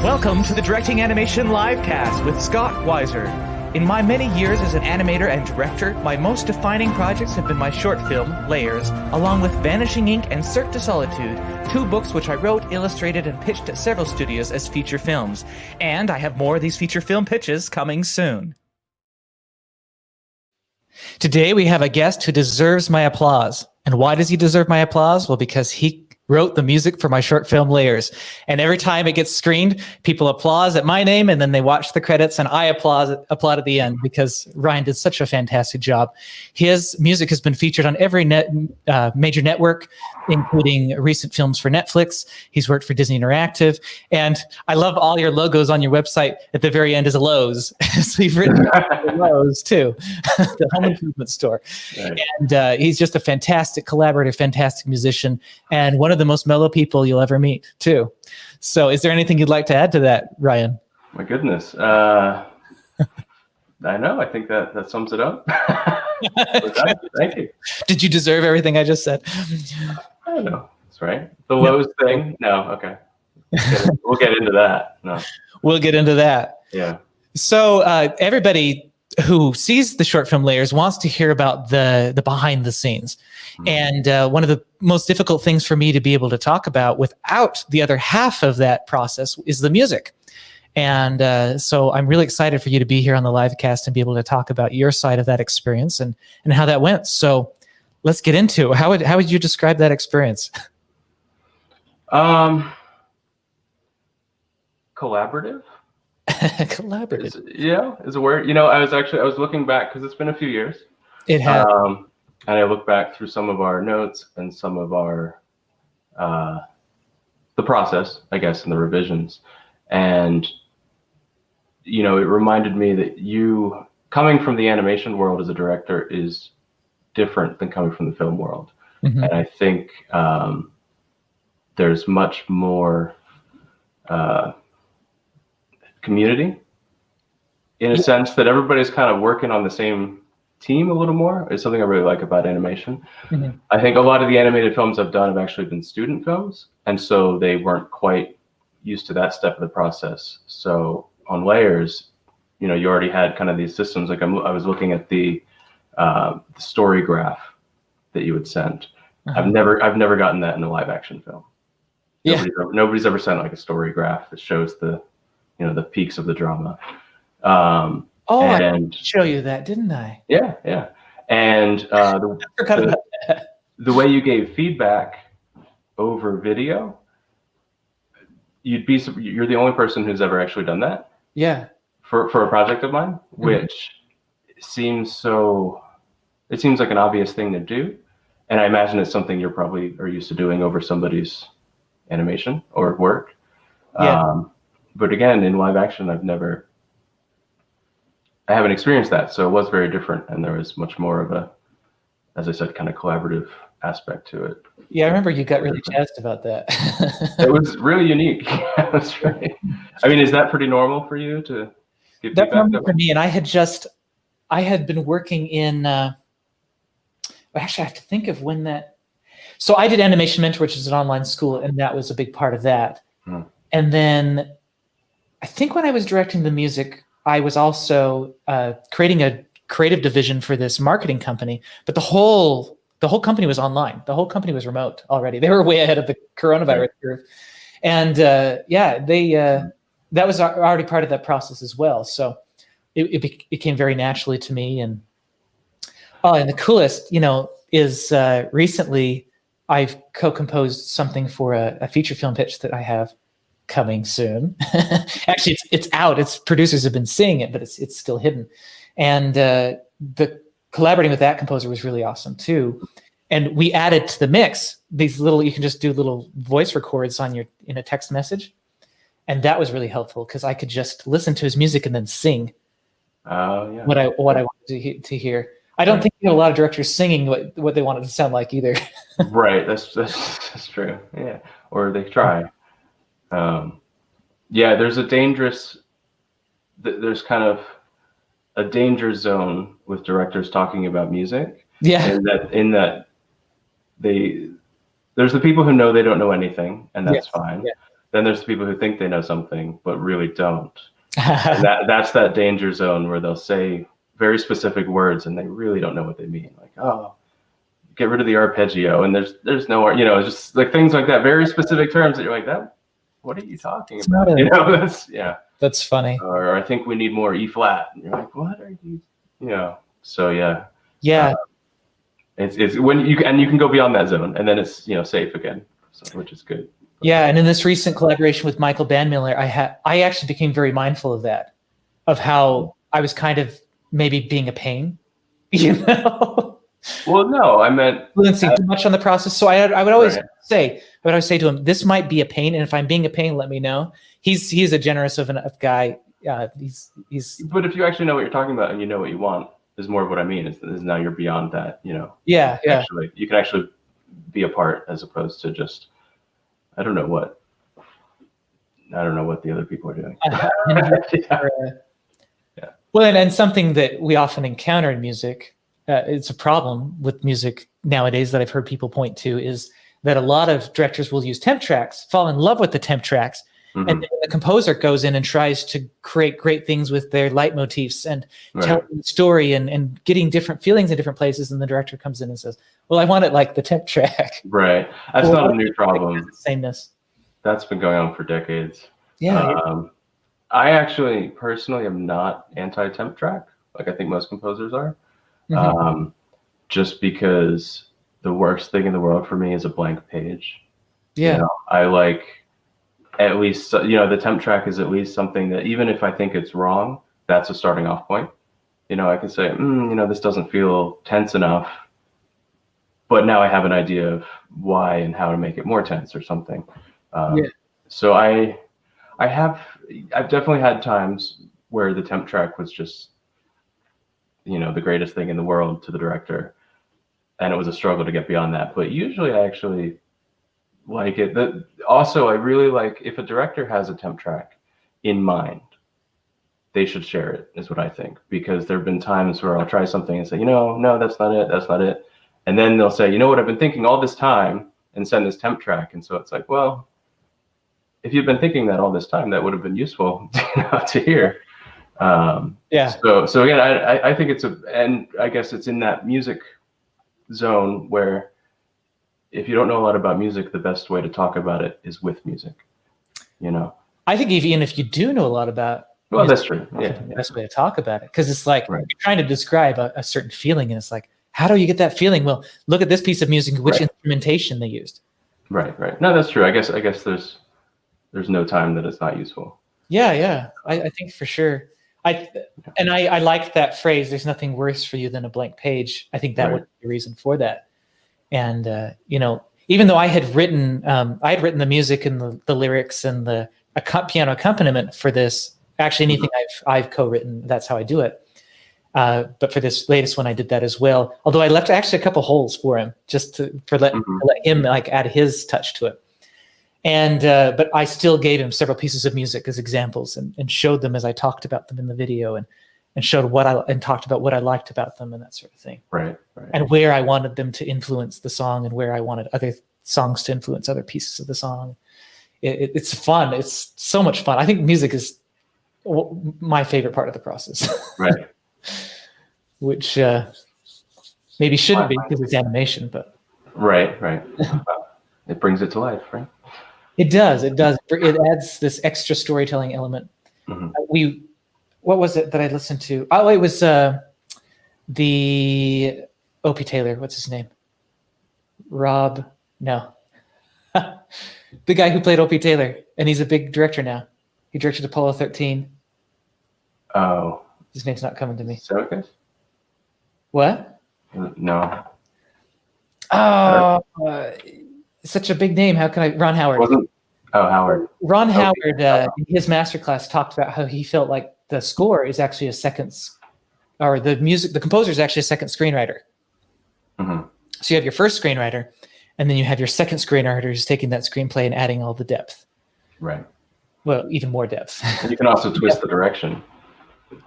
Welcome to the Directing Animation Livecast with Scott Weiser. In my many years as an animator and director, my most defining projects have been my short film, Layers, along with Vanishing Ink and Cirque de Solitude, two books which I wrote, illustrated, and pitched at several studios as feature films. And I have more of these feature film pitches coming soon. Today we have a guest who deserves my applause. And why does he deserve my applause? Well, because he wrote the music for my short film Layers. And every time it gets screened, people applaud at my name, and then they watch the credits, and I applaud at the end because Ryan did such a fantastic job. His music has been featured on every major network, including recent films for Netflix. He's worked for Disney Interactive. And I love all your logos on your website. At the very end is a Lowe's. So you've written Lowe's too, the home improvement store. Right. And he's just a fantastic collaborator, fantastic musician, and one of the most mellow people you'll ever meet too. So is there anything you'd like to add to that, Ryan? My goodness. I know. I think that sums it up. Thank you. Did you deserve everything I just said? I don't know. That's right. The Lowe's thing? No. Okay. We'll get into that. No. We'll get into that. Yeah. So everybody who sees the short film Layers wants to hear about the behind the scenes. Mm-hmm. And one of the most difficult things for me to be able to talk about without the other half of that process is the music. And so I'm really excited for you to be here on the livecast and be able to talk about your side of that experience and how that went. So let's get into it. How would you describe that experience? Collaborative. Collaborative. Is a word. I was looking back because it's been a few years. It has. And I look back through some of our notes and some of our the process, I guess, and the revisions. And it reminded me that you coming from the animation world as a director is different than coming from the film world. Mm-hmm. And I think there's much more community in a sense that everybody's kind of working on the same team a little more is something I really like about animation. Mm-hmm. I think a lot of the animated films I've done have actually been student films, and so they weren't quite used to that step of the process. So on Layers, you already had kind of these systems. Like I was looking at the story graph that you would send. Uh-huh. I've never gotten that in a live action film. Yeah. Nobody's ever sent like a story graph that shows the peaks of the drama. I did show you that, didn't I? Yeah. And the way you gave feedback over video, you're the only person who's ever actually done that. Yeah. For a project of mine, mm-hmm. which seems like an obvious thing to do. And I imagine it's something you're probably are used to doing over somebody's animation or work. Yeah. But again, in live action, I haven't experienced that. So it was very different. And there was much more of a, as I said, kind of collaborative aspect to it. Yeah, I remember you got really jazzed about that. It was really unique. That's right. I mean, is that pretty normal for you to give feedback? That's normal for me. And I had been working in, actually I have to think of when that, so I did Animation Mentor, which is an online school, and that was a big part of that. Hmm. And then I think when I was directing the music, I was also creating a creative division for this marketing company, but the whole company was online. The whole company was remote already. They were way ahead of the coronavirus curve. And that was already part of that process as well. So it came very naturally to me. And the coolest, is recently I've co-composed something for a feature film pitch that I have coming soon. Actually, it's out. Its producers have been seeing it, but it's still hidden. And the collaborating with that composer was really awesome too. And we added to the mix these you can just do little voice records in a text message. And that was really helpful because I could just listen to his music and then sing what I wanted to hear. I don't think you have a lot of directors singing what they want it to sound like either. Right. That's true. Yeah. Or they try. There's kind of a danger zone with directors talking about music. Yeah. In that there's the people who know they don't know anything, and that's fine. Yeah. Then there's the people who think they know something but really don't. And that's that danger zone where they'll say very specific words and they really don't know what they mean. Like, oh, get rid of the arpeggio, and there's no, you know, just like things like that, very specific terms that you're like, that, what are you talking about? You know, that's funny. Or I think we need more E flat. And you're like, what are you, you know? So yeah. It's when you can go beyond that zone, and then it's, you know, safe again, so, which is good. Yeah, and in this recent collaboration with Michael Bandmiller, I actually became very mindful of that, of how I was kind of maybe being a pain, you know. Well, no, I meant influencing too much on the process. So I would always say to him, this might be a pain, and if I'm being a pain, let me know. He's a generous of guy. He's. But if you actually know what you're talking about and you know what you want, is more of what I mean. Is now you're beyond that, you know. Yeah. Actually, you can actually be a part as opposed to just, I don't know what the other people are doing. Well, and something that we often encounter in music. It's a problem with music nowadays that I've heard people point to, is that a lot of directors will use temp tracks, fall in love with the temp tracks, and then the composer goes in and tries to create great things with their leitmotifs and telling the story and getting different feelings in different places, and the director comes in and says, well, I want it like the temp track. Right. That's not a new problem. Sameness. That's been going on for decades. Yeah. I actually personally am not anti-temp track, like I think most composers are. Just because the worst thing in the world for me is a blank page. Yeah. You know, I like, at least, you know, the temp track is at least something that, even if I think it's wrong, that's a starting off point. You know, I can say, you know, this doesn't feel tense enough, but now I have an idea of why and how to make it more tense or something. So I've definitely had times where the temp track was just, you know, the greatest thing in the world to the director, and it was a struggle to get beyond that. But usually I actually like it. Also, I really like, if a director has a temp track in mind, they should share it, is what I think. Because there have been times where I'll try something and say, you know, no, that's not it. And then they'll say, you know what, I've been thinking all this time, and send this temp track. And so it's like, well, if you've been thinking that all this time, that would have been useful to hear. So again, I think and I guess it's in that music zone where, if you don't know a lot about music, the best way to talk about it is with music, you know. I think even if you do know a lot about music, that's true. The best way to talk about it, because it's like you're trying to describe a certain feeling, and it's like, how do you get that feeling? Well, look at this piece of music, which instrumentation they used. Right. No, that's true. I guess there's no time that it's not useful. Yeah. I think for sure. I like that phrase. There's nothing worse for you than a blank page. I think that would be the reason for that. And you know, even though I had written the music and the lyrics and the piano accompaniment for this. Actually, anything I've co-written, that's how I do it. But for this latest one, I did that as well. Although I left actually a couple holes for him, just to let him like add his touch to it. And but I still gave him several pieces of music as examples and showed them as I talked about them in the video, and showed and talked about what I liked about them and that sort of thing. Right. And where I wanted them to influence the song, and where I wanted other songs to influence other pieces of the song. It's fun. It's so much fun. I think music is my favorite part of the process. Right. Which maybe shouldn't be because it's animation, but. Right. It brings it to life, right? It does. It adds this extra storytelling element. What was it that I listened to? Oh, it was the Opie Taylor. What's his name? Rob? No. The guy who played Opie Taylor, and he's a big director now. He directed Apollo 13. Oh. His name's not coming to me. Zemeckis? What? No. Oh, such a big name. How can I? Ron Howard. Howard. Ron Howard, in his masterclass, talked about how he felt like the score is actually the composer is actually a second screenwriter. So you have your first screenwriter, and then you have your second screenwriter who's taking that screenplay and adding all the depth. Right. Well, even more depth. And you can also twist the direction.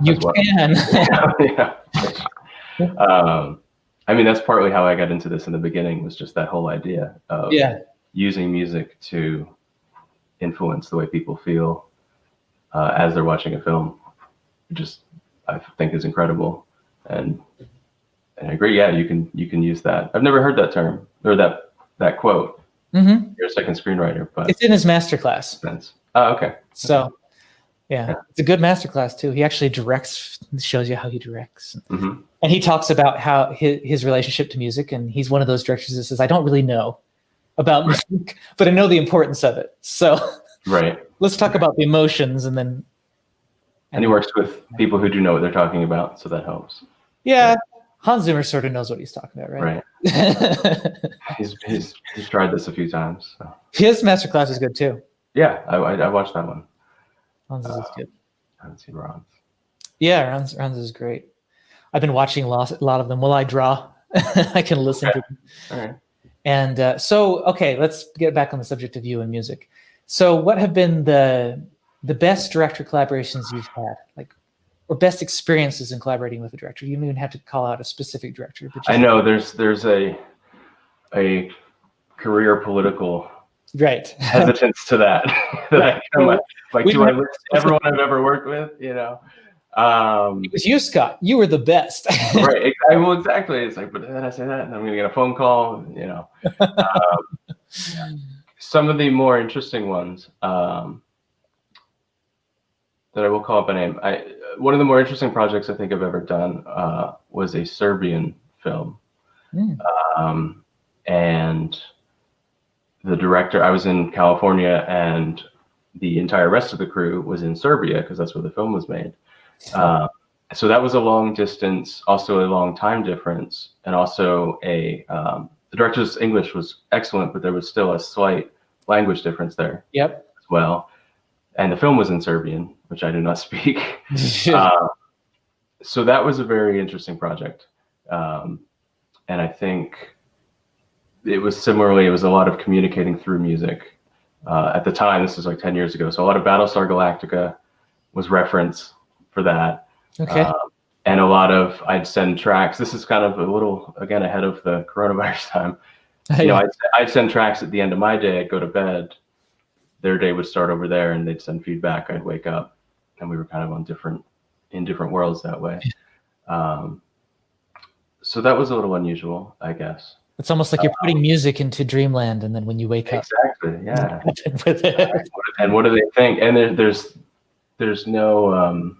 You can. I mean, that's partly how I got into this in the beginning, was just that whole idea of using music to influence the way people feel as they're watching a film, just I think is incredible. And I agree. Yeah, you can use that. I've never heard that term or that quote. Mm-hmm. You're a second screenwriter, but it's in his masterclass. Oh, okay. So yeah, it's a good masterclass too. He actually directs, shows you how he directs. Mm-hmm. And he talks about how his relationship to music, and he's one of those directors that says, I don't really know about music, but I know the importance of it. So let's talk about the emotions, and then. And he works with people who do know what they're talking about, so that helps. Yeah, Hans Zimmer sort of knows what he's talking about, right? He's tried this a few times. So. His masterclass is good too. Yeah, I watched that one. Hans is good. I haven't seen Ron's. Yeah, Ron's is great. I've been watching a lot of them while I draw. I can listen to them. All right. And okay, let's get back on the subject of you and music. So what have been the best director collaborations you've had, like, or best experiences in collaborating with a director? You don't even have to call out a specific director. But I know there's a career political hesitance to that. I do I list everyone I've ever worked with? You know, it was you, Scott. You were the best. Right. Well, exactly. It's like, but then I say that, and I'm going to get a phone call. You know, some of the more interesting ones. That I will call up a name. One of the more interesting projects I think I've ever done was a Serbian film. And the director, I was in California, and the entire rest of the crew was in Serbia because that's where the film was made. So that was a long distance, also a long time difference, and also the director's English was excellent, but there was still a slight language difference there. As well. And the film was in Serbian, which I do not speak. So that was a very interesting project. And I think it was a lot of communicating through music. At the time, this was like 10 years ago. So a lot of Battlestar Galactica was reference for that. Okay. And a lot of, I'd send tracks. This is kind of a little, again, ahead of the coronavirus time. You know, I'd send tracks at the end of my day. I'd go to bed. Their day would start over there, and they'd send feedback. I'd wake up, and we were kind of in different worlds that way. So that was a little unusual, I guess. It's almost like you're putting music into dreamland, and then when you wake up, exactly, yeah. With it. And what do they think? And there's no.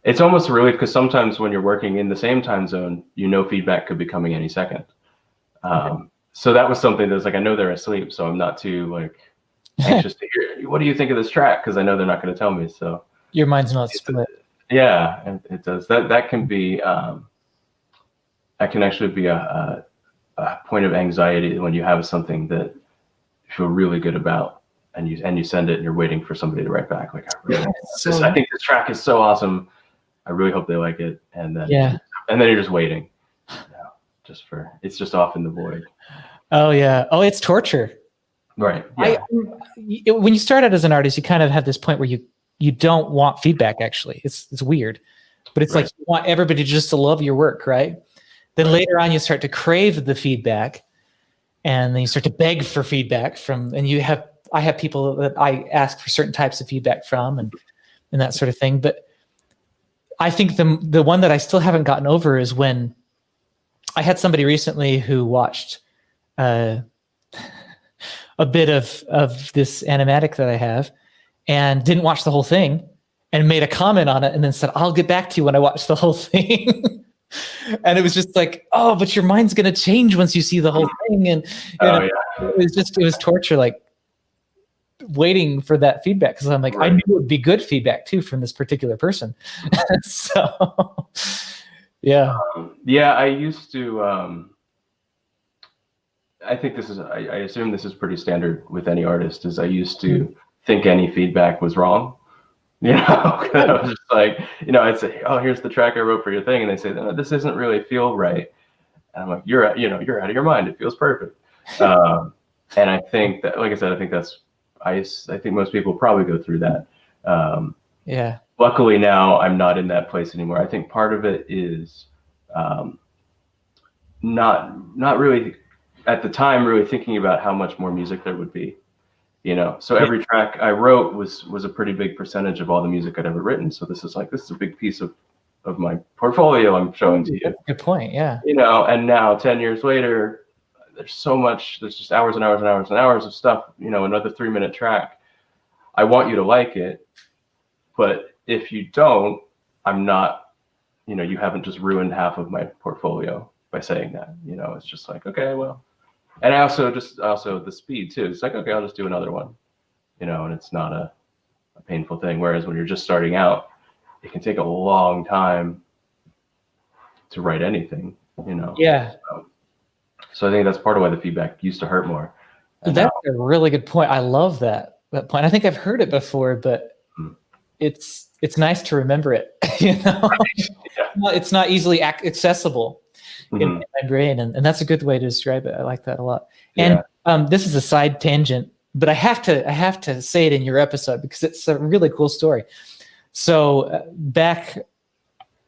It's almost a relief because sometimes when you're working in the same time zone, feedback could be coming any second. So that was something that was like, I know they're asleep, so I'm not too anxious to hear, what do you think of this track? Because I know they're not going to tell me. So your mind's not split. Yeah, and it does. That can be that can actually be a point of anxiety when you have something that you feel really good about, and you send it, and you're waiting for somebody to write back. Like, I think this track is so awesome. I really hope they like it, and then you're just waiting. It's just off in the void. Oh yeah. Oh, it's torture. Right. Yeah. When you start out as an artist, you kind of have this point where you don't want feedback. Actually, it's weird, but it's like you want everybody just to love your work, right? Then later on, you start to crave the feedback, and then you start to beg for feedback I have people that I ask for certain types of feedback from, and that sort of thing. But I think the one that I still haven't gotten over is when I had somebody recently who watched a bit of this animatic that I have, and didn't watch the whole thing, and made a comment on it, and then said, "I'll get back to you when I watch the whole thing." And it was just like, oh, but your mind's going to change once you see the whole thing. And it was torture, like waiting for that feedback. Because I'm like, I knew it would be good feedback too from this particular person. So, yeah. I used to, I think I assume this is pretty standard with any artist, is I used to think any feedback was wrong. I was just like, I'd say, "Oh, here's the track I wrote for your thing," and they say, "No, this doesn't really feel right." And I'm like, "You're out of your mind. It feels perfect." And I think that, like I said, I think most people probably go through that. Luckily now I'm not in that place anymore. I think part of it is not really at the time really thinking about how much more music there would be, So every track I wrote was a pretty big percentage of all the music I'd ever written. So this is a big piece of my portfolio I'm showing to you. That's a good point. Yeah. And now 10 years later, there's so much, there's just hours and hours and hours and hours of stuff, another 3-minute track. I want you to like it, but if you don't, I'm not, you haven't just ruined half of my portfolio by saying that. It's just like, okay, well. And I also the speed too. It's like, okay, I'll just do another one, and it's not a painful thing. Whereas when you're just starting out, it can take a long time to write anything, Yeah. So I think that's part of why the feedback used to hurt more. That's a really good point. I love that point. I think I've heard it before, but it's nice to remember it. Yeah. It's not easily accessible in my brain, and that's a good way to describe it. I like that a lot. And this is a side tangent, but I have to say it in your episode because it's a really cool story. So back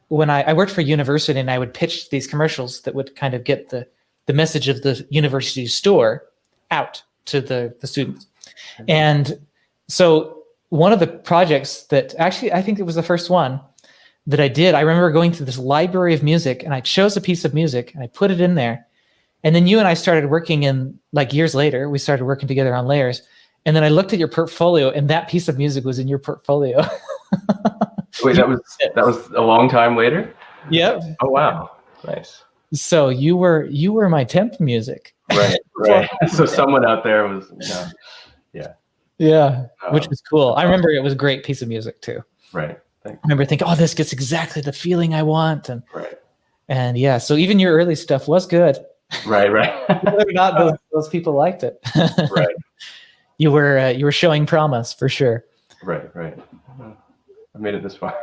when I worked for a university, and I would pitch these commercials that would kind of get the message of the university store out to the students. And so one of the projects that actually, I think it was the first one that I did, I remember going through this library of music, and I chose a piece of music and I put it in there. And then you and I started working years later, we started working together on layers. And then I looked at your portfolio, and that piece of music was in your portfolio. Wait, that was a long time later? Yep. Oh, wow. Nice. So you were my temp music. Right. So someone out there was, yeah, which was cool. I remember it was a great piece of music too. Right. Thanks. I remember thinking, oh, this gets exactly the feeling I want. And yeah, so even your early stuff was good. Right. Whether or not those people liked it. Right. You were showing promise for sure. Right. I made it this far.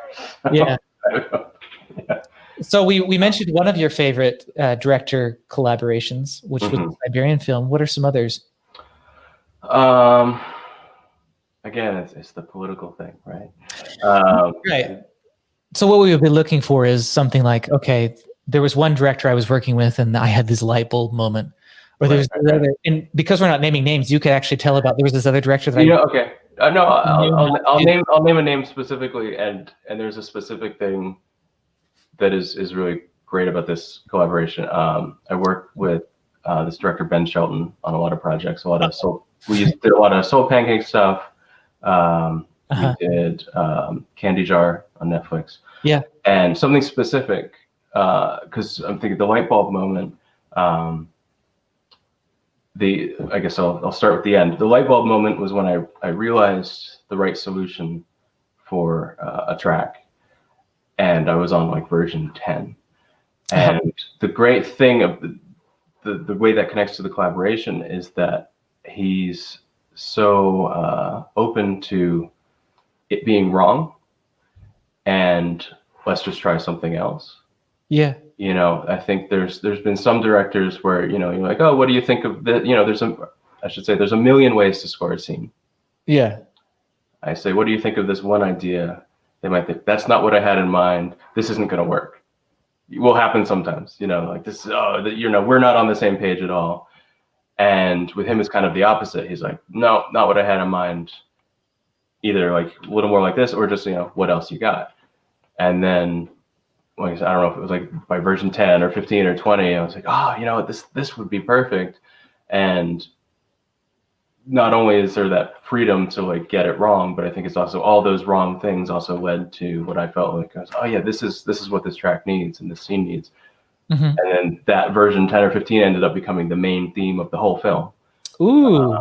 Yeah. I don't know. Yeah. So we mentioned one of your favorite director collaborations, which was the Siberian film. What are some others? Again, it's the political thing, right? Right. So what we would be looking for is something like, okay, there was one director I was working with, and I had this light bulb moment. Or there's other, and because we're not naming names, you could actually tell about there was this other director that okay. No, I'll name a name specifically, and there's a specific thing that is really great about this collaboration. I worked with this director Ben Shelton on a lot of projects. We did a lot of SoulPancake stuff. We did Candy Jar on Netflix. Yeah. And something specific, because I'm thinking the light bulb moment. I guess I'll start with the end. The light bulb moment was when I realized the right solution for a track, and I was on version 10. And the great thing of the way that connects to the collaboration is that he's so open to it being wrong, and let's just try something else. Yeah. I think there's been some directors where, you're like, oh, what do you think of that? There's a million ways to score a scene. Yeah. I say, what do you think of this one idea? They might think, that's not what I had in mind. This isn't going to work. It will happen sometimes, like this, we're not on the same page at all. And with him, it's kind of the opposite. He's like, no, not what I had in mind. Either a little more like this, or just, what else you got? And then, I don't know if it was by version 10 or 15 or 20, I was like, oh, this would be perfect. And not only is there that freedom to get it wrong, but I think it's also all those wrong things also led to what I felt like, oh yeah, this is what this track needs and this scene needs. And then that version 10 or 15 ended up becoming the main theme of the whole film. Ooh.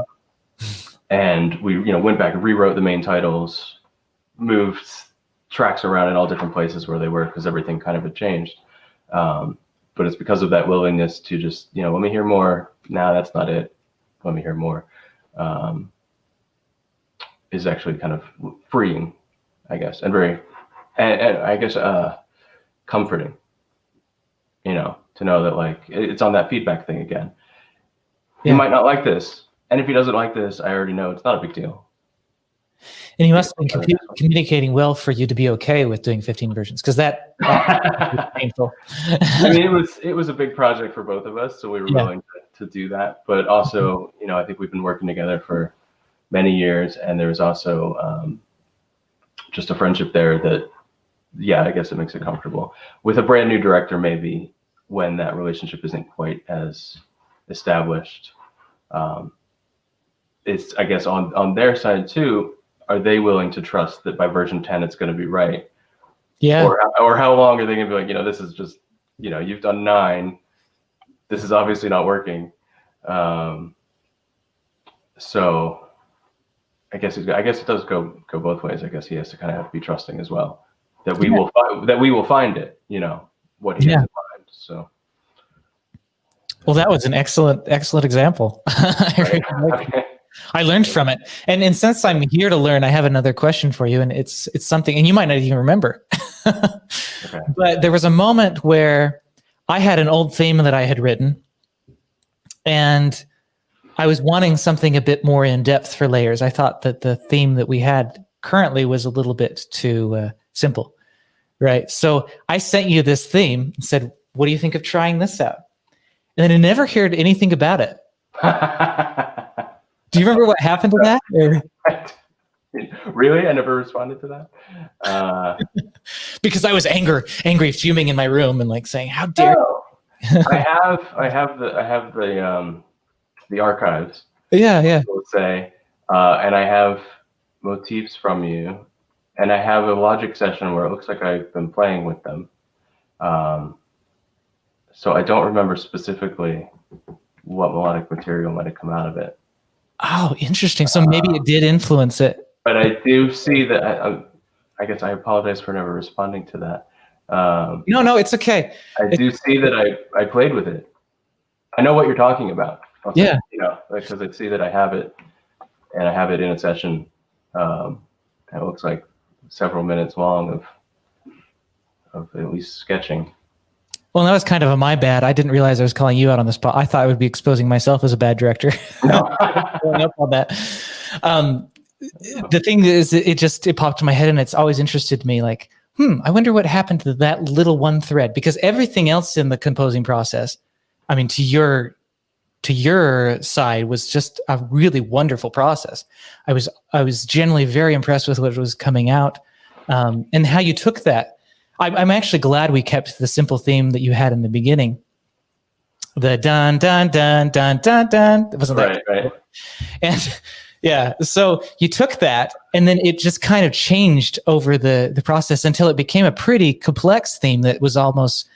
And we, went back and rewrote the main titles, moved tracks around in all different places where they were, because everything kind of had changed. But it's because of that willingness to just, let me hear more. Nah, that's not it. Let me hear more. Is actually kind of freeing, I guess, and very, and I guess comforting. To know that it's on that feedback thing again. Yeah. He might not like this, and if he doesn't like this, I already know it's not a big deal. And he must have been communicating well for you to be okay with doing 15 versions, because that was painful. I mean, it was a big project for both of us, so we were willing to do that. But also, I think we've been working together for many years, and there was also just a friendship there that, yeah, I guess it makes it comfortable. With a brand new director, maybe when that relationship isn't quite as established, it's, I guess, on their side too, are they willing to trust that by version 10 it's going to be right? Yeah. Or how long are they going to be like, this is just, you've done 9. This is obviously not working. So I guess it does go both ways. I guess he has to kind of be trusting as well that we will find it. What he has in mind. So. Well, that was an excellent example. Right. I learned from it, and since I'm here to learn, I have another question for you, and it's something, and you might not even remember. Okay. But there was a moment where I had an old theme that I had written, and I was wanting something a bit more in depth for layers. I thought that the theme that we had currently was a little bit too simple, right? So I sent you this theme and said, "What do you think of trying this out?" And then I never heard anything about it. Do you remember what happened to that? Or? Really? I never responded to that. Because I was angry, fuming in my room and like saying, "How dare you?" I have the archives. Yeah. Let's say, and I have motifs from you, and I have a logic session where it looks like I've been playing with them. So I don't remember specifically what melodic material might have come out of it. Oh, interesting. So maybe it did influence it. But I do see that. I guess I apologize for never responding to that. No, it's okay. I do see that I played with it. I know what you're talking about. Yeah. Because I see that I have it, and I have it in a session. It looks like several minutes long of at least sketching. Well, that was kind of my bad. I didn't realize I was calling you out on the spot. I thought I would be exposing myself as a bad director. No. Going up on that. The thing is, it popped in my head, and it's always interested me. Like, I wonder what happened to that little one thread, because everything else in the composing process, I mean, to your side, was just a really wonderful process. I was generally very impressed with what was coming out, and how you took that. I'm actually glad we kept the simple theme that you had in the beginning. The dun dun dun dun dun dun. Wasn't that right? And yeah, so you took that, and then it just kind of changed over the process until it became a pretty complex theme that was almost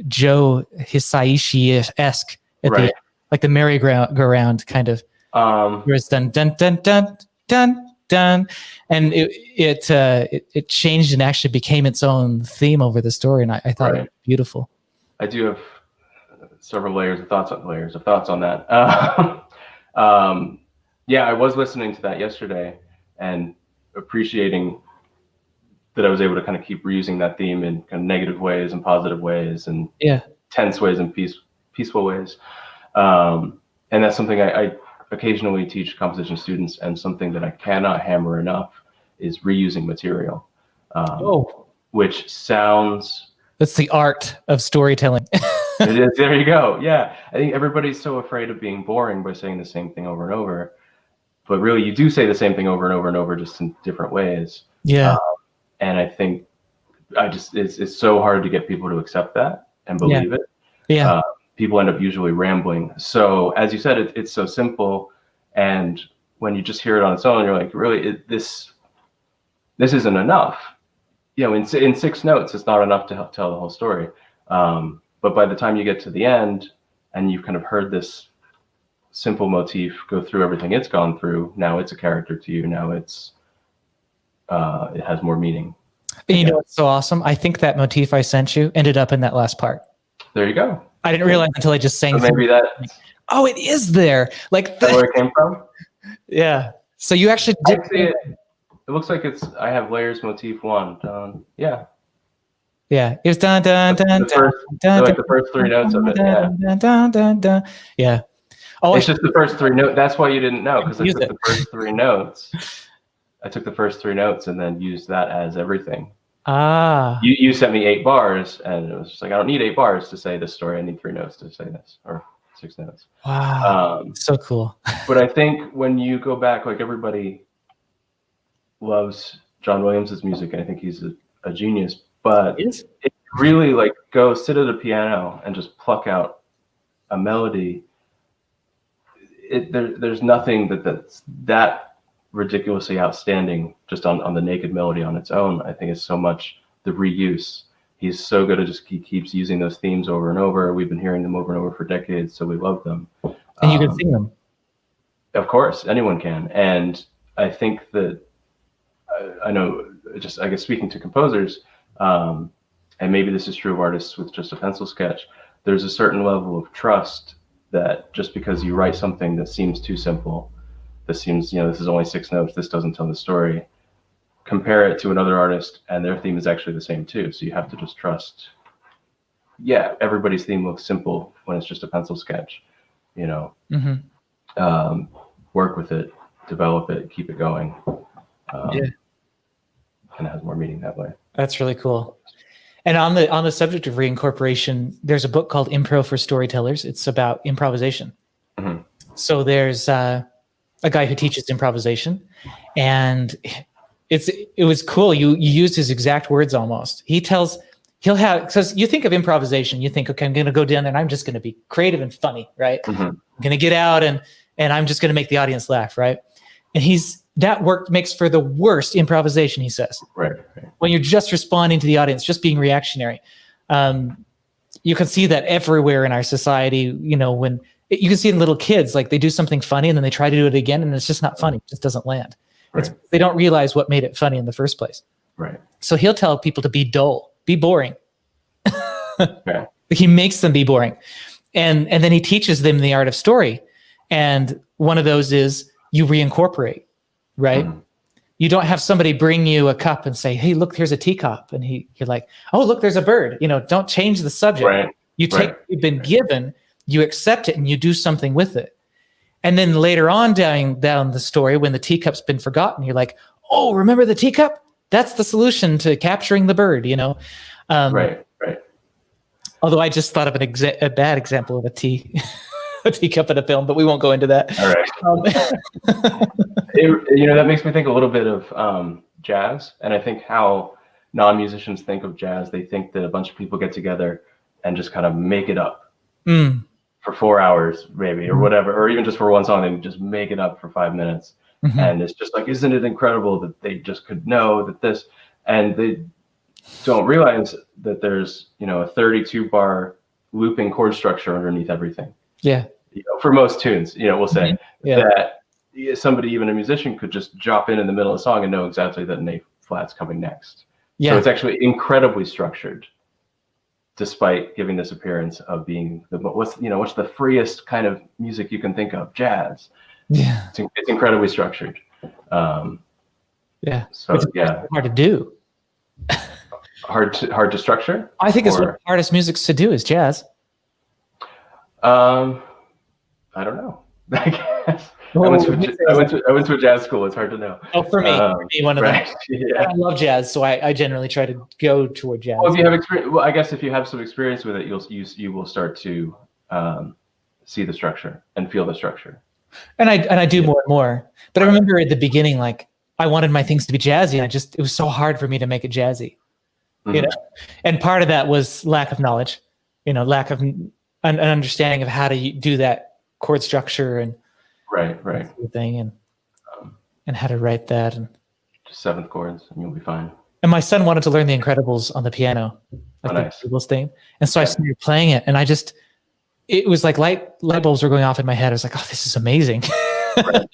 Joe Hisaishi-esque, Right. like the merry-go-round kind of. Where it's dun dun dun dun dun dun, and it changed and actually became its own theme over the story, and I thought it was beautiful. I do have several layers of thoughts on that. Yeah, I was listening to that yesterday and appreciating that I was able to kind of keep reusing that theme in kind of negative ways and positive ways and tense ways and peaceful ways. And that's something I occasionally teach composition students, and something that I cannot hammer enough is reusing material. Which sounds... That's the art of storytelling. It is. There you go. Yeah. I think everybody's so afraid of being boring by saying the same thing over and over. But really, you do say the same thing over and over and over, just in different ways. Yeah. And I think it's so hard to get people to accept that and believe it. Yeah. People end up usually rambling. So as you said, it's so simple. And when you just hear it on its own, you're like, really, this isn't enough. In 6 notes, it's not enough to tell the whole story. But by the time you get to the end and you've kind of heard this simple motif go through everything it's gone through, now it's a character to you. Now it has more meaning. And you know what's so awesome? I think that motif I sent you ended up in that last part. There you go. I didn't realize until I just sang. So maybe that. Oh, it is there. Like That's where it came from. Yeah. So you actually did see it. It looks like I have layers motif 1 done. Yeah. Yeah. It was dun dun dun dun. Like the first 3 notes of it. Yeah. Dun dun dun dun. Yeah. Oh, it's just the first 3 notes. That's why you didn't know, because I took the first 3 notes. I took the first 3 notes and then used that as everything. You sent me 8 bars, and it was just like, I don't need 8 bars to say this story. I need 3 notes to say this, or 6 notes. Wow, so cool. But I think when you go back, like everybody loves John Williams' music, and I think he's a genius. But Yes. if you really like go sit at a piano and just pluck out a melody, there's nothing that's that ridiculously outstanding just on the naked melody on its own. I think it's so much the reuse. He's so good at he keeps using those themes over and over. We've been hearing them over and over for decades, so we love them. And you can sing them. Of course, anyone can. And I think that I know, just I guess speaking to composers, and maybe this is true of artists with just a pencil sketch, there's a certain level of trust that just because you write something that seems too simple, that seems, this is only 6 notes, this doesn't tell the story, compare it to another artist and their theme is actually the same too. So you have to just trust, everybody's theme looks simple when it's just a pencil sketch, work with it, develop it, keep it going. And it has more meaning that way. That's really cool. And on the subject of reincorporation, there's a book called Impro for Storytellers. It's about improvisation. Mm-hmm. So there's a guy who teaches improvisation, and it was cool. You used his exact words almost. Because you think of improvisation, you think, okay, I'm going to go down there and I'm just going to be creative and funny, right? Mm-hmm. I'm going to get out and I'm just going to make the audience laugh, right? And that work makes for the worst improvisation, he says. Right. When you're just responding to the audience, just being reactionary. You can see that everywhere in our society, when you can see in little kids, like they do something funny and then they try to do it again and it's just not funny. It just doesn't land. Right. They don't realize what made it funny in the first place. Right. So he'll tell people to be dull, be boring. Okay. He makes them be boring. And then he teaches them the art of story. And one of those is you reincorporate, right? Mm. You don't have somebody bring you a cup and say, hey, look, here's a teacup. And you're like, oh, look, there's a bird. Don't change the subject. Right. You take what you've been given, you accept it, and you do something with it. And then later on down the story, when the teacup's been forgotten, you're like, oh, remember the teacup? That's the solution to capturing the bird, Right. Although I just thought of a bad example of a teacup in a film, but we won't go into that. All right. That makes me think a little bit of jazz. And I think how non-musicians think of jazz, they think that a bunch of people get together and just kind of make it up for 4 hours maybe, or whatever, or even just for one song, and just make it up for 5 minutes. Mm-hmm. And it's just like, isn't it incredible that they just could know that this, and they don't realize that there's, a 32 bar looping chord structure underneath everything. Yeah. For most tunes, we'll say that somebody, even a musician, could just drop in the middle of the song and know exactly that an A flat's coming next. Yeah. So it's actually incredibly structured, despite giving this appearance of being what's the freest kind of music you can think of, jazz. Yeah. It's incredibly structured. So it's hard to do. Hard to structure? I think it's one of the hardest musics to do is jazz. I don't know. I guess. I went to a jazz school. It's hard to know. Oh, for me, one of them. Yeah. I love jazz, so I generally try to go toward jazz. Well, if you have experience, I guess if you have some experience with it, you will start to see the structure and feel the structure. And I do more and more. But I remember at the beginning, like I wanted my things to be jazzy, and it was so hard for me to make it jazzy. Mm-hmm. And part of that was lack of knowledge, lack of an understanding of how to do that chord structure and right thing, and how to write that, and just 7th chords, and you'll be fine. And my son wanted to learn The Incredibles on the piano, like nice. The Incredibles theme, and so I started playing it, and it was like light bulbs were going off in my head. I was like, oh, this is amazing. Right.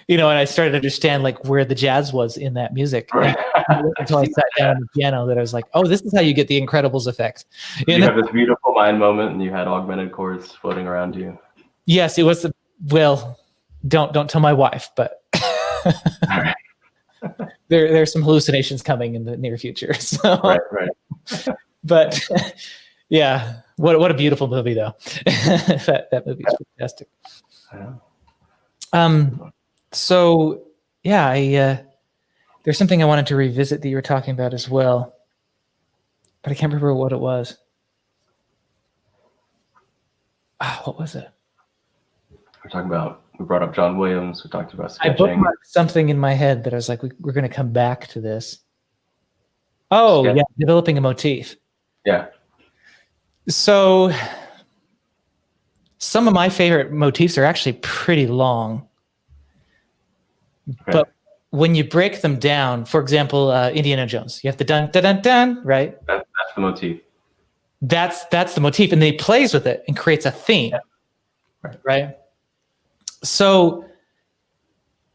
And I started to understand like where the jazz was in that music. Right. Until I sat down on the piano, that I was like, oh, this is how you get the Incredibles effect. You have this beautiful mind moment, and you had augmented chords floating around you. Yes, it was. Don't tell my wife, but there's some hallucinations coming in the near future. So. Right. But yeah, what a beautiful movie though. that movie is fantastic. So yeah, there's something I wanted to revisit that you were talking about as well, but I can't remember what it was. What was it? we brought up John Williams. We talked about I sketching. bookmarked something in my head that I was like, we're going to come back to this. Oh, yeah, developing a motif. Yeah. So some of my favorite motifs are actually pretty long. Okay. But when you break them down, for example, Indiana Jones, you have the dun, dun, dun, dun, right? That's the motif. That's the motif, and then he plays with it and creates a theme, right? So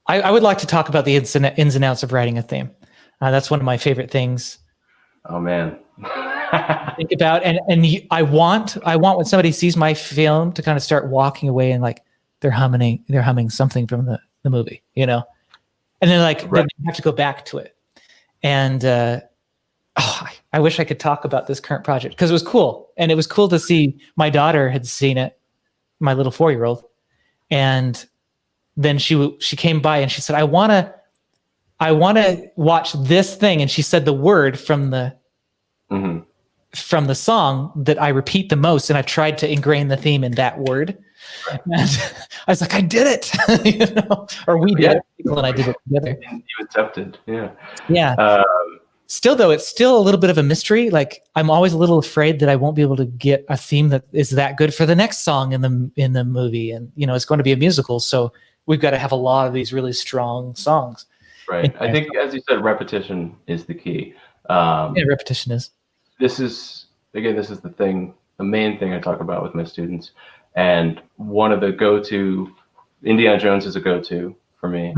I would like to talk about the ins and outs of writing a theme. That's one of my favorite things. Oh, man. Think about, and I want when somebody sees my film to kind of start walking away and like they're humming something from the movie, you know, and then like they have to go back to it. And I wish I could talk about this current project because it was cool, and it was cool to see my daughter had seen it, my little 4-year-old, and then she came by and she said, I want to watch this thing, and she said the word from the from the song that I repeat the most, and I've tried to ingrain the theme in that word. And I was like, I did it, you know, or we did it, people and I did it together. You attempted, yeah. Yeah. Still, though, it's still a little bit of a mystery. Like, I'm always a little afraid that I won't be able to get a theme that is that good for the next song in the movie, and you know, it's going to be a musical, so we've got to have a lot of these really strong songs. Right. I think, as you said, repetition is the key. Repetition is. This is the main thing I talk about with my students. And one of the go-to, Indiana Jones is a go-to for me.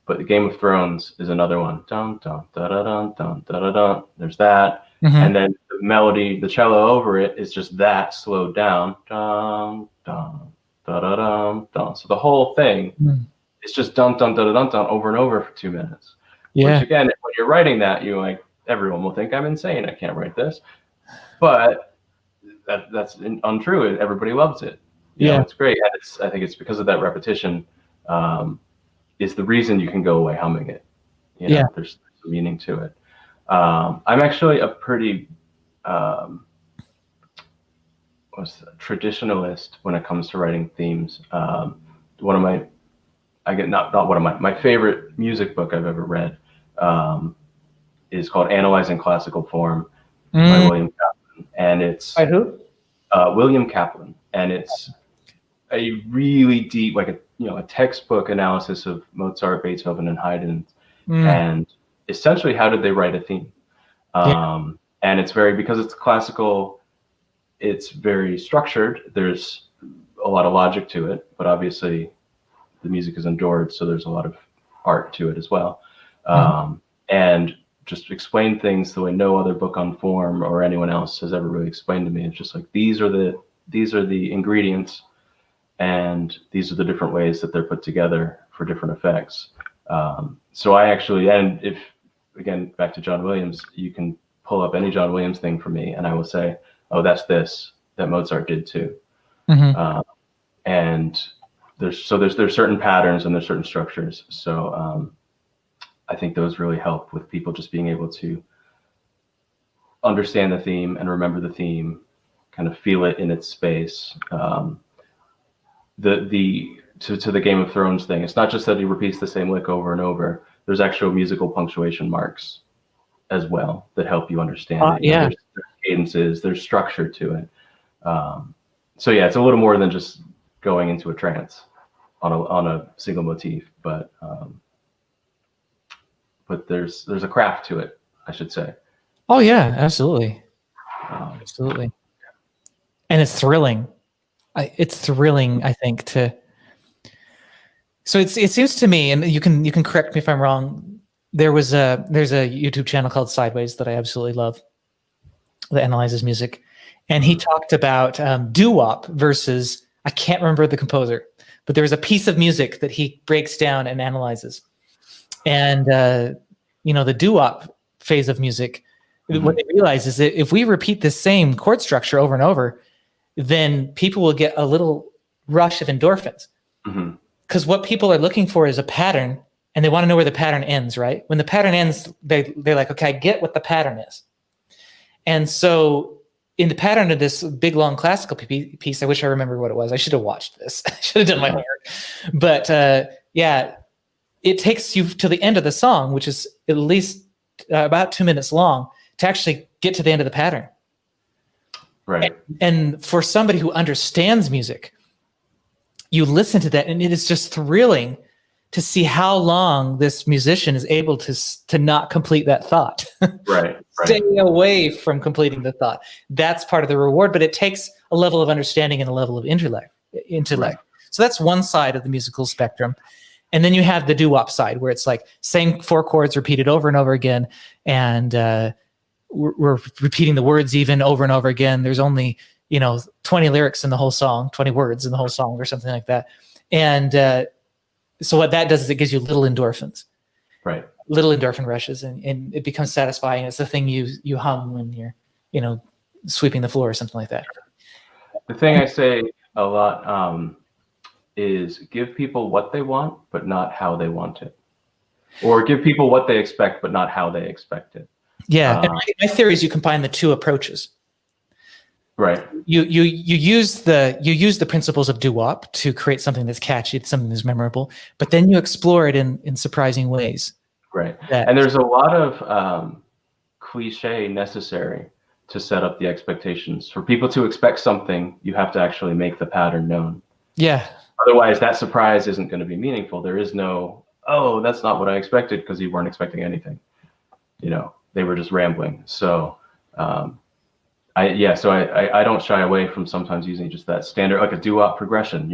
But the Game of Thrones is another one. Dun, dun, da, da, dun, dun, da, da, dun. There's that. And then the melody, the cello over it is just that slowed down. Dun, dun, da, da, dun, dun. So the whole thing is just dun, dun, da, da, dun, dun over and over for 2 minutes. Yeah. Which again, when you're writing that, you're like, everyone will think I'm insane. I can't write this. But that's untrue. Everybody loves it. You know, it's great. And I think it's because of that repetition is the reason you can go away humming it. You know, there's some meaning to it. I'm actually a pretty traditionalist when it comes to writing themes. One of my favorite music book I've ever read is called Analyzing Classical Form by William Kaplan. And it's by who? William Kaplan. And it's a really deep, like a textbook analysis of Mozart, Beethoven, and Haydn, and essentially how did they write a theme. And it's because it's classical, it's very structured. There's a lot of logic to it, but obviously the music is endured, so there's a lot of art to it as well. And just explain things the way no other book on form or anyone else has ever really explained to me. It's just like, these are the ingredients, and these are the different ways that they're put together for different effects. So I actually, and if, again, back to John Williams, you can pull up any John Williams thing for me, and I will say, oh, that's this that Mozart did too. And there's certain patterns and there's certain structures. So I think those really help with people just being able to understand the theme and remember the theme, kind of feel it in its space. To the Game of Thrones thing, it's not just that he repeats the same lick over and over. There's actual musical punctuation marks as well that help you understand it. There's cadences, there's structure to it. So yeah, it's a little more than just going into a trance on a single motif, but there's a craft to it, I should say. Oh yeah, absolutely, absolutely. And it's thrilling. It's thrilling, I think, to. So it seems to me, and you can correct me if I'm wrong. There's a YouTube channel called Sideways that I absolutely love, that analyzes music, and he talked about doo-wop versus, I can't remember the composer, but there was a piece of music that he breaks down and analyzes, and the doo-wop phase of music. What they realize is that if we repeat the same chord structure over and over, then people will get a little rush of endorphins. Because what people are looking for is a pattern, and they want to know where the pattern ends, right? When the pattern ends, they're like, okay, I get what the pattern is. And so in the pattern of this big long classical piece, I wish I remember what it was. I should have watched this. I should have done my homework. But yeah, it takes you to the end of the song, which is at least about 2 minutes long, to actually get to the end of the pattern. Right. And for somebody who understands music, you listen to that, and it is just thrilling to see how long this musician is able to not complete that thought. Right. Stay away from completing the thought. That's part of the reward, but it takes a level of understanding and a level of intellect. Right. So that's one side of the musical spectrum. And then you have the doo-wop side, where it's like saying 4 chords repeated over and over again, and we're repeating the words even over and over again. There's only 20 lyrics in the whole song, 20 words in the whole song, or something like that. And so what that does is it gives you little endorphins, right? Little endorphin rushes, and it becomes satisfying. It's the thing you hum when you're sweeping the floor or something like that. The thing I say a lot is give people what they want, but not how they want it, or give people what they expect, but not how they expect it. Yeah, and my theory is you combine the two approaches. Right. You use the principles of doo-wop to create something that's catchy, something that's memorable, but then you explore it in surprising ways. Right. And there's a lot of cliche necessary to set up the expectations. For people to expect something, you have to actually make the pattern known. Yeah. Otherwise, that surprise isn't going to be meaningful. There is no, oh, that's not what I expected, because you weren't expecting anything. They were just rambling. So, I don't shy away from sometimes using just that standard, like a doo-wop progression,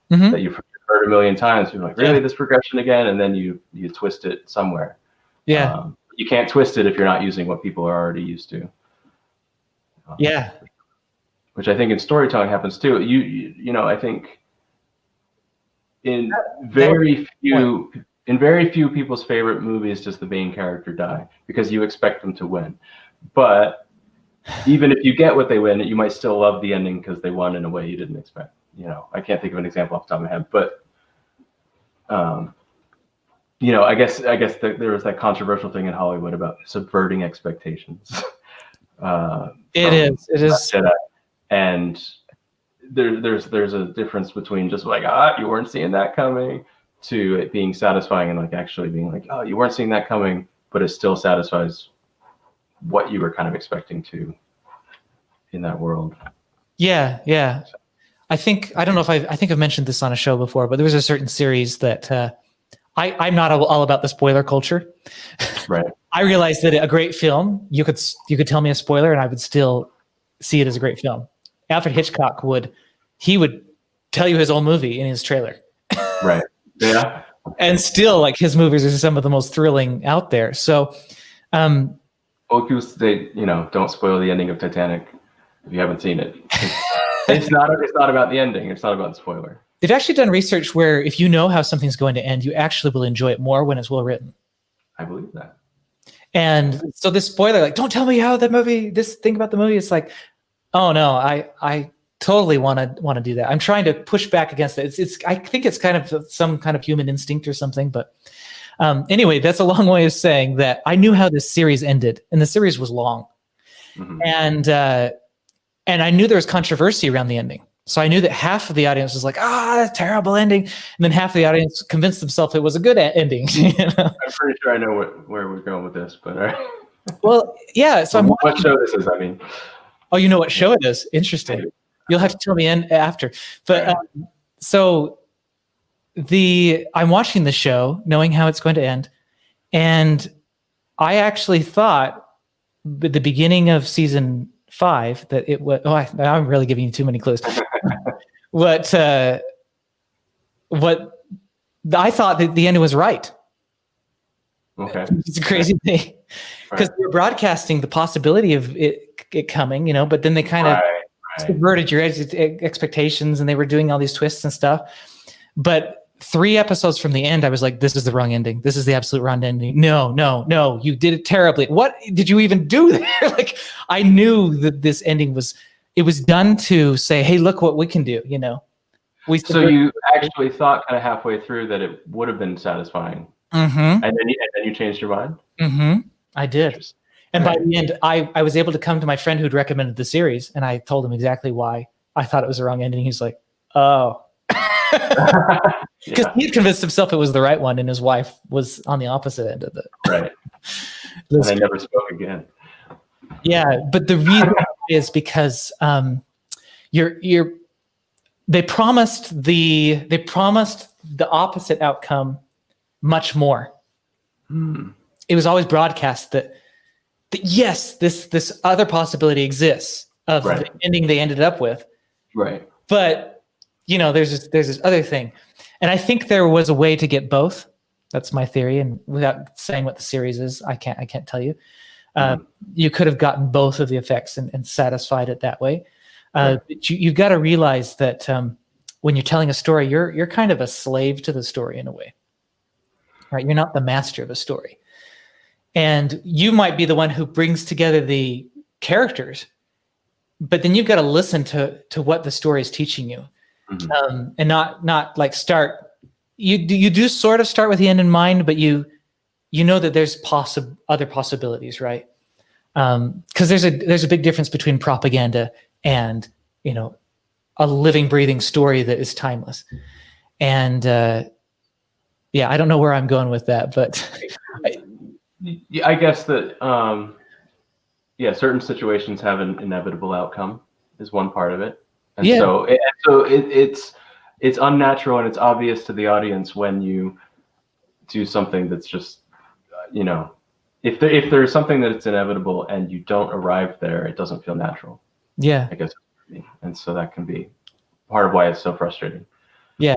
that you've heard a million times. You're like, really, this progression again? And then you twist it somewhere. Yeah. You can't twist it if you're not using what people are already used to. Yeah. Which I think in storytelling happens too. I think in very few people's favorite movies does the main character die, because you expect them to win. But even if you get what they win, you might still love the ending because they won in a way you didn't expect. I can't think of an example off the top of my head, but I guess there was that controversial thing in Hollywood about subverting expectations. It is, and there's a difference between just like, you weren't seeing that coming, to it being satisfying and like actually being like, oh, you weren't seeing that coming, but it still satisfies what you were kind of expecting to in that world. Yeah. I think I've mentioned this on a show before, but there was a certain series that I'm not all about the spoiler culture. Right. I realized that a great film, you could tell me a spoiler and I would still see it as a great film. Alfred Hitchcock would tell you his own movie in his trailer. Right. Yeah. And still, like, his movies are some of the most thrilling out there. So, Focus, don't spoil the ending of Titanic if you haven't seen it. It's not about the ending. It's not about the spoiler. They've actually done research where if you know how something's going to end, you actually will enjoy it more when it's well written. I believe that. And so this spoiler, like, don't tell me how this thing about the movie. It's like, oh no, I totally want to do that. I'm trying to push back against it. I think it's kind of some kind of human instinct or something. But anyway, that's a long way of saying that I knew how this series ended, and the series was long, and I knew there was controversy around the ending. So I knew that half of the audience was like, that's a terrible ending, and then half of the audience convinced themselves it was a good ending. I'm pretty sure I know where we're going with this, but well, yeah. So what show this is? I mean, oh, you know what show it is? Interesting. You'll have to tell me after. But so I'm watching the show, knowing how it's going to end, and I actually thought at the beginning of season 5 that it was. I'm really giving you too many clues. What I thought that the ending was right. Okay, it's a crazy thing because they were broadcasting the possibility of it coming, but then they kind of subverted your expectations, and they were doing all these twists and stuff. But 3 episodes from the end, I was like, this is the wrong ending. This is the absolute wrong ending. No, you did it terribly. What did you even do there? Like, I knew that this ending was done to say, hey, look what we can do, So you actually thought kind of halfway through that it would have been satisfying. And then you changed your mind? I did. And by the end, I was able to come to my friend who'd recommended the series, and I told him exactly why I thought it was the wrong ending. He's like, oh. Because he had convinced himself it was the right one, and his wife was on the opposite end of it. Right. And they never spoke again. Yeah, but the reason is because they promised the opposite outcome much more. It was always broadcast that yes, this other possibility exists of the ending they ended up with. Right. But there's this other thing, and I think there was a way to get both. That's my theory, and without saying what the series is, I can't tell you. You could have gotten both of the effects and satisfied it that way. But you've got to realize that when you're telling a story, you're kind of a slave to the story in a way, right? You're not the master of a story, and you might be the one who brings together the characters, but then you've got to listen to what the story is teaching you, and not like start. You do sort of start with the end in mind, but you know that there's other possibilities, right? Because there's a big difference between propaganda and a living, breathing story that is timeless. And I don't know where I'm going with that, but I guess that certain situations have an inevitable outcome is one part of it, and so it's unnatural and it's obvious to the audience when you do something that's just if there's something that it's inevitable and you don't arrive there, it doesn't feel natural. Yeah, I guess, and so that can be part of why it's so frustrating. Yeah,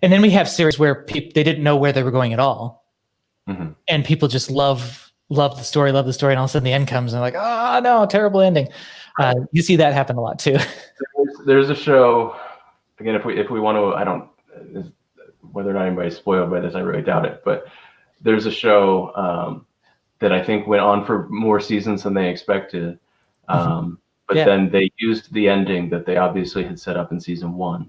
and then we have series where they didn't know where they were going at all, and people just love the story, and all of a sudden the end comes and they're like, oh no, terrible ending. You see that happen a lot too. There's a show. Again, if we want to, I don't, whether or not anybody's spoiled by this, I really doubt it. But there's a show that I think went on for more seasons than they expected. Then they used the ending that they obviously had set up in season 1,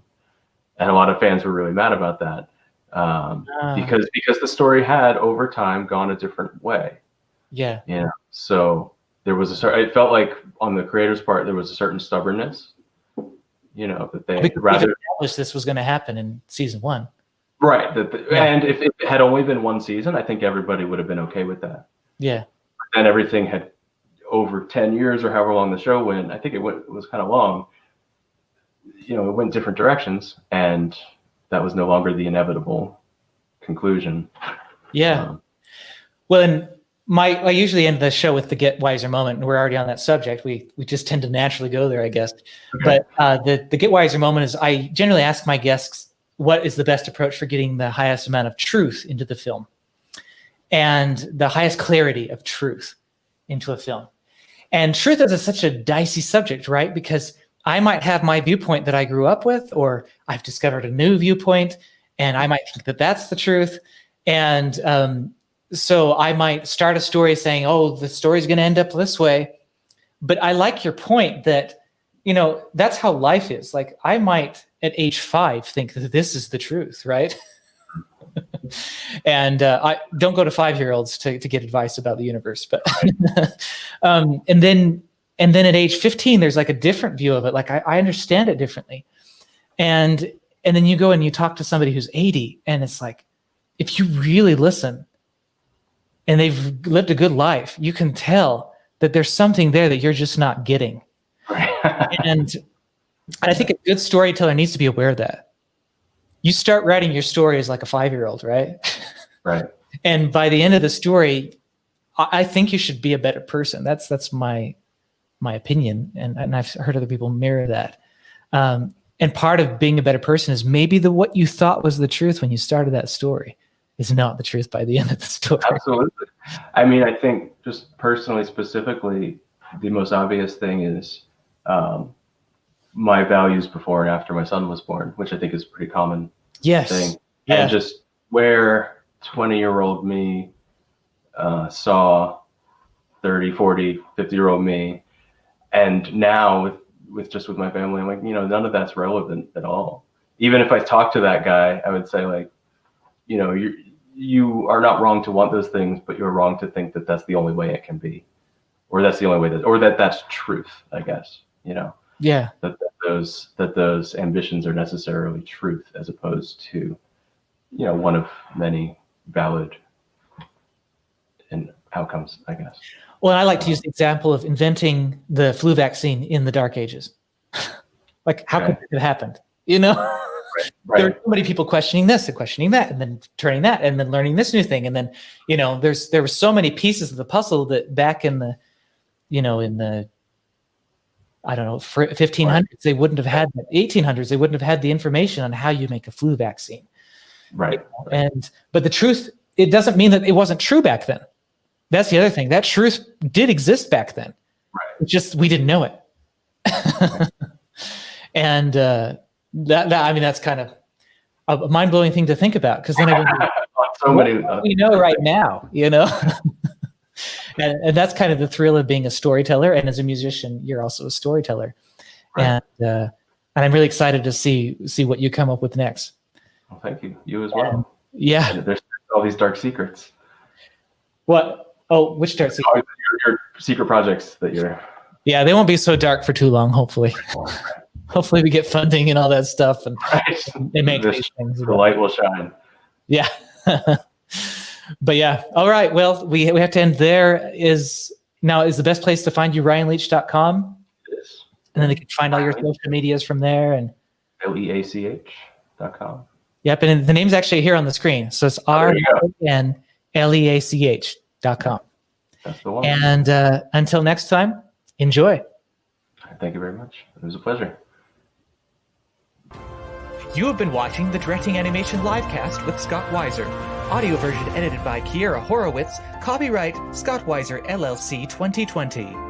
and a lot of fans were really mad about that because the story had over time gone a different way. Yeah. So there was it felt like on the creator's part there was a certain stubbornness. That they rather established this was going to happen in season 1. Right. And if it had only been one season, I think everybody would have been okay with that. Yeah. And everything had over 10 years or however long the show went. I think it was kind of long. It went different directions, and that was no longer the inevitable conclusion. Yeah. Well, and I usually end the show with the Get Wiser moment, and we're already on that subject. We just tend to naturally go there, I guess. Okay. But the Get Wiser moment is I generally ask my guests what is the best approach for getting the highest amount of truth into the film and the highest clarity of truth into a film. And truth is such a dicey subject, right? Because I might have my viewpoint that I grew up with, or I've discovered a new viewpoint, and I might think that that's the truth. And so I might start a story saying, oh, the story's going to end up this way. But I like your point that, that's how life is. Like I might at age 5 think that this is the truth, right? And I don't go to 5-year-olds to get advice about the universe. But and then at age 15, there's like a different view of it. Like I understand it differently. And then you go and you talk to somebody who's 80, and it's like, if you really listen, and they've lived a good life, you can tell that there's something there that you're just not getting. And I think a good storyteller needs to be aware of that. You start writing your story as like a 5-year-old, right? Right. And by the end of the story, I think you should be a better person. That's my opinion, and I've heard other people mirror that. And part of being a better person is maybe what you thought was the truth when you started that story is not the truth by the end of the story. Absolutely. I mean, I think just personally, specifically, the most obvious thing is my values before and after my son was born, which I think is a pretty common thing. Yeah. And just where 20-year-old me saw 30, 40, 50-year-old me, and now with my family, I'm like, none of that's relevant at all. Even if I talk to that guy, I would say like, you are not wrong to want those things, but you're wrong to think that that's the only way it can be, or that's the only way that's truth, I guess, Yeah. That those ambitions are necessarily truth, as opposed to, one of many valid outcomes, I guess. Well, I like to use the example of inventing the flu vaccine in the Dark Ages. Like, how could it have happened? Right. There are so many people questioning this and questioning that, and then turning that, and then learning this new thing, and then there were so many pieces of the puzzle that back in the I don't know 1500s they wouldn't have had 1800s they wouldn't have had the information on how you make a flu vaccine. Right. But the truth, it doesn't mean that it wasn't true back then. That's the other thing. That truth did exist back then. Right. It's just we didn't know it. Right. And that's kind of a mind-blowing thing to think about, because then we know right now, and that's kind of the thrill of being a storyteller. And as a musician, you're also a storyteller. Right. And I'm really excited to see what you come up with next. Well, thank you. You as well. Yeah. And there's all these dark secrets. What? Oh, which dark secrets? Your secret projects that you're. Yeah, they won't be so dark for too long, hopefully. Hopefully we get funding and all that stuff and make these things. The light will shine. Yeah. But yeah. All right. Well, we have to end there. Is the best place to find you RyanLeach.com? It is. And then they can find all your social medias from there. And LEACH.com. Yep. And the name's actually here on the screen. So it's RyanLeach.com. That's the one. And until next time, enjoy. Thank you very much. It was a pleasure. You have been watching the Directing Animation Livecast with Scott Weiser. Audio version edited by Kiera Horowitz. Copyright Scott Weiser LLC 2020.